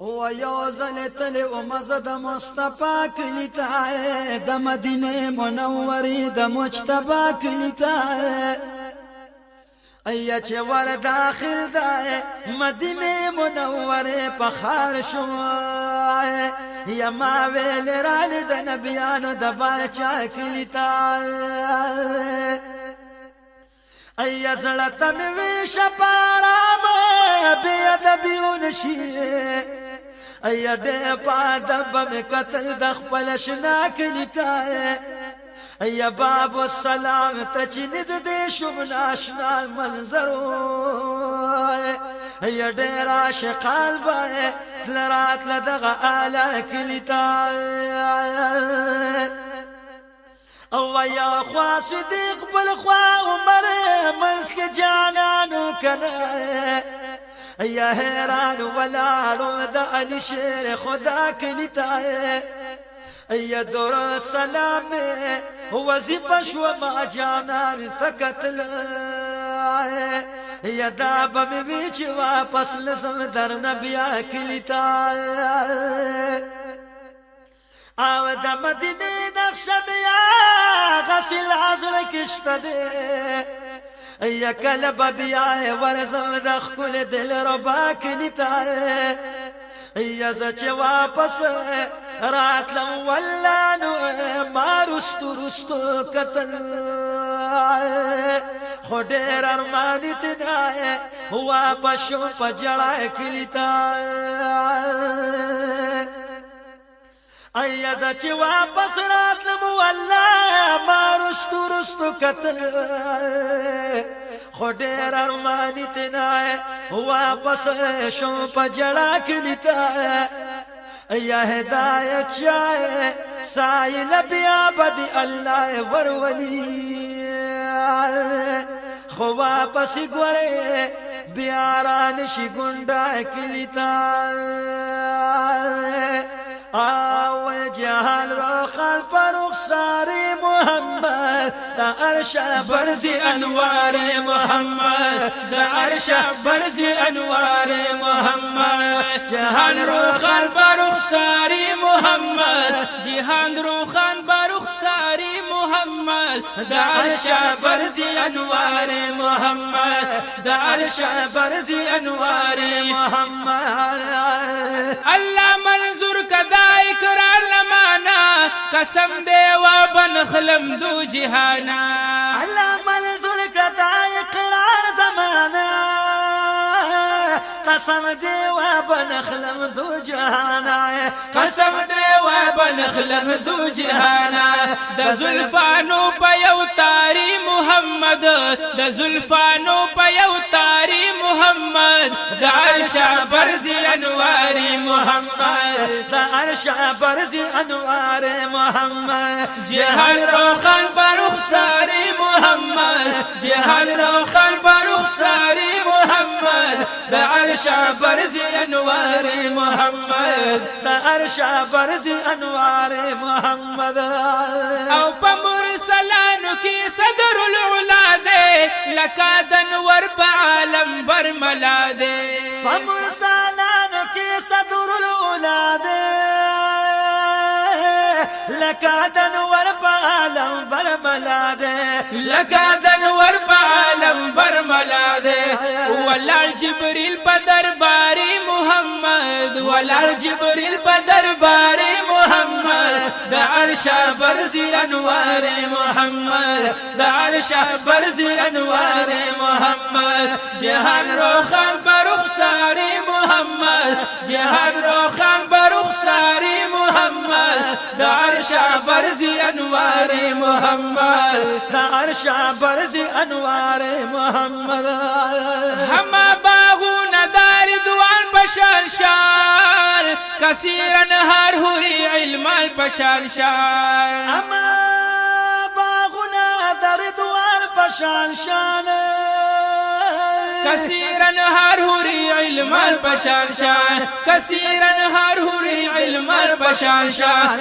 و یو ځل تللی ومه زه د مصطفی کلي ته د مدینې منورې د مجتبی کلي ته ایا چې ور داخل ده مدینه منوره په خار شو یا ما ویل رال د نبیانو د باچا کلی تا ایا زړه ته مې وی شپارام بیا د بیون شي ایا دې پاد به قتل د خپل شنا کلی تا یا باب السلام تچنز دے شب ناشنا منظرو یا دیر عاشقال بائے تلرات لدغا آلہ کلیتا او یا خوا صدیق بالخوا عمر منسک جانانو کنا یا حیران ولالو دا علی شیر خدا کلیتا یا دور سلام وظیفه شو ما جانان تکتل یا دا بمی وی چې واپس لسم در نبیا کلیتا او د مدینه نقشه بیا غسل ازل کشته ده یا کله بیا ورزم د خپل دل ربا کلیتا یا زچ واپس راتلم ولانو ما رستو قتل خو ډېر ارمانی تنا واپس شو په جړه کلیتا ایا زچ واپس راتلم والله ما رستو قتل خو ډېر ارمانی تنا واپس شو په جړه کلیتا یا ہدایت شائے سائل بیا بدی اللہ ورولی خو واپس گورے بیاران شی گنڈا کلیتا آو جہال روخان پر اخساری محمد دا عرشہ برزی انوار محمد دا عرشہ برزی انوار محمد جہان روخان پر اخساری محمد جہان روخان پر اخساری محمد دا عرشہ برزی انوار محمد دا عرشہ برزی انوار محمد اللہ منظور کدا اقرار لمانا قسم دے و بنخلم دو جہانا اللہ منظور کدا اقرار زمانا قسم دے و بنخلم دو جہانا قسم دے و بنخلم دو جہانا دا زلفانو پا یو تاری محمد دا زلفانو پا یو تاری محمد دا عرشہ برزی انواری محمد دا عرشہ برزی انوار محمد جہان روخان پر اخساری محمد جہان روخان پر اخساری محمد دا عرشہ برزی انوار محمد دا عرشہ برزی انوار محمد او پا مرسلانو کی صدر العلا دے لکا دنور پا عالم برملا دے پا مرسلانو کی صدر العلا دے لکا دنور پا عالم برملا دے لکا دنور پا عالم برملا دے ولال جبریل پا درباری محمد ولال جبریل پا درباری محمد دا عرشہ برزی انوار محمد دا عرشہ برزی انوار محمد جہان روخان پر اخساری محمد جہان روخان پر اخساری محمد دا عرشہ برزی انوار محمد دا عرشہ برزی انوار محمد ہما باغون دار دوان پشان شان کثیرن ہر ہوری علمان پشان شان ہما باغون دار دوان پشان شان كثيرا هر هوري علم البشان شان كثيرا هر هوري علم البشان شان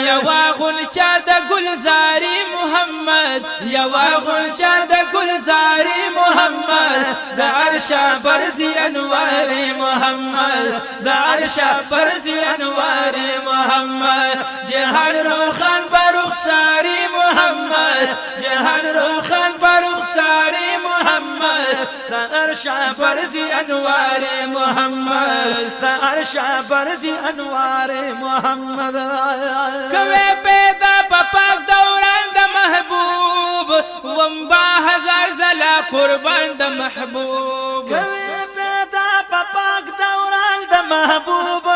يوا غنچا د گلزاري محمد يوا غنچا د گلزاري محمد د عرش برزي انوار محمد د عرش برزي انوار محمد جهان روخان برخساري محمد جهان روخان برخساري محمد د عرش برزي انوار محمد د عرش برزي انوار محمد کوي پیدا پاک دوران د محبوب ومبا هزار زلا قربان د محبوب کوي پیدا پاک دوران د محبوب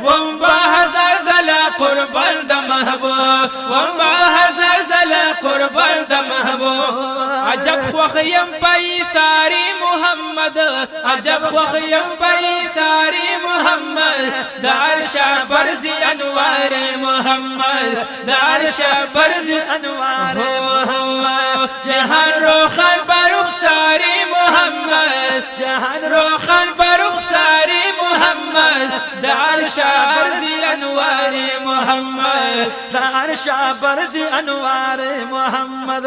ومبا هزار زلا قربان د محبوب ومبا هزار زلا قربان د محبوب عجب خوخیم پای ساری محمد عجب خوخیم پای ساری محمد د عرش برزي انوار محمد د عرش برزي انوار محمد جهان روخان برخساري محمد جهان روخان برخساري محمد د عرش برزي انوار محمد د عرش برزي انوار محمد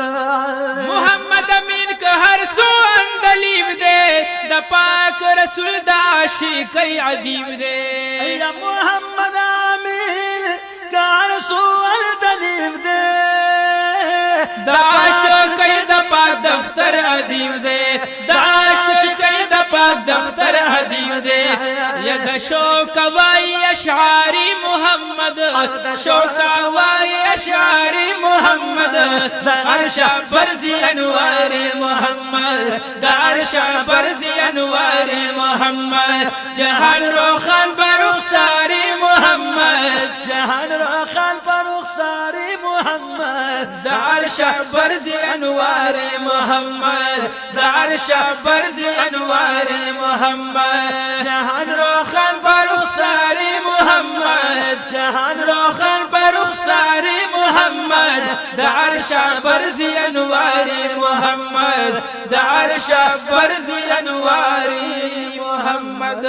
محمد امین که هر سو اندلیب دے دا پاک رسول دا عاشقی عدیب دے یا محمد امین که هر سو اندلیب دے دا عاشقی دا پاک دفتر عدیب دے دا عاشقی دا پاک دفتر عدیب دے یا دا شوق وائی اشعاری محمد شوق وائی اشعاری محمد دا عرش برزي انوار محمد دا عرش برزي انوار محمد جهان روخان برخساري محمد جهان روخان برخساري محمد دا عرش برزي انوار محمد دا عرش برزي انوار محمد جهان روخان برخساري محمد جهان روخان برخساري محمد دا عرش برزي انوار محمد دا عرش برزي انوار محمد